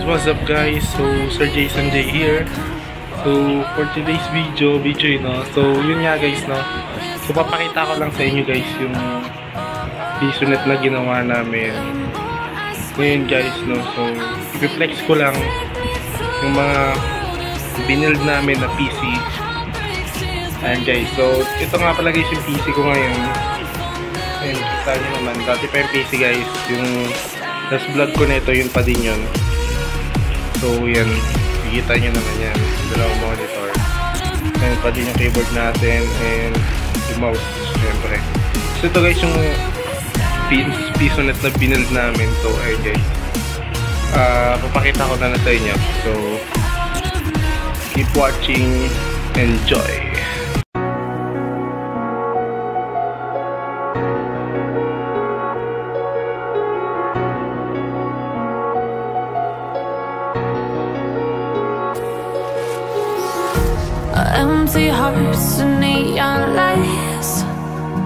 What's up guys? So Sir Jason J here. So for today's video no. So yun nga guys no. So papakita ko lang sa inyo guys yung pisonet na ginawa namin. Ngayon guys no. So i-flex ko lang yung mga binild namin na PC. Ayan guys. So ito nga pala guys yung PC ko ngayon. Ayan, kita nyo naman. Dati pa yung PC guys. Yung last vlog ko na ito, yun pa din yun. So yan, nakikita nyo naman yan, dalawang monitor. Ayan pa din yung keyboard natin and yung mouse syempre. So ito guys yung pisonet na binild namin. So ayun guys, papakita ko na sa inyo. So keep watching, enjoy. Empty hearts and neon lights,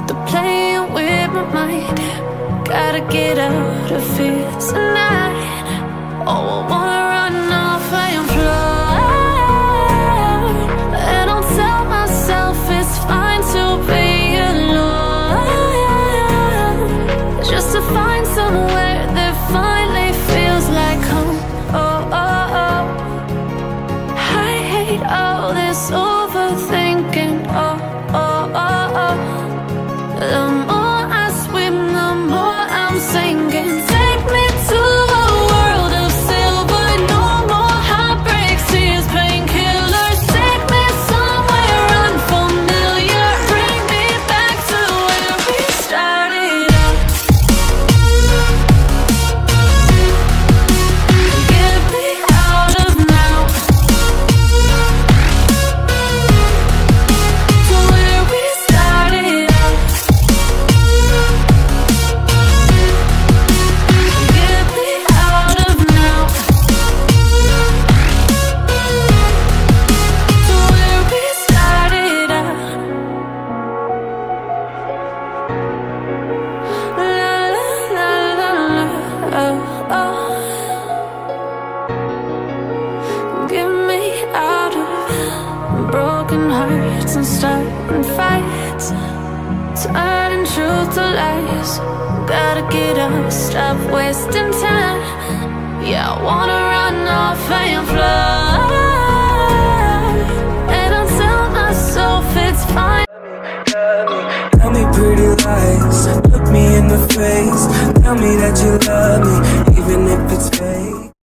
they're playing with my mind. Gotta get out of here tonight. Oh, I wanna run off and fly, and I'll tell myself it's fine to be alone, just to find somewhere that finally feels like home. Oh, oh, oh. I hate all this overthinking, oh, oh, oh, oh. The more I swim, the more I'm sinking. Take me to a world of silver, no more heartbreaks, tears, painkillers. Take me somewhere unfamiliar, bring me back to where we started out. Get me out of now. Broken hearts and starting fights, turning truth to lies. Gotta get up, stop wasting time. Yeah, I wanna run off and fly, and I'll tell myself it's fine. Tell me pretty lies, look me in the face. Tell me that you love me, even if it's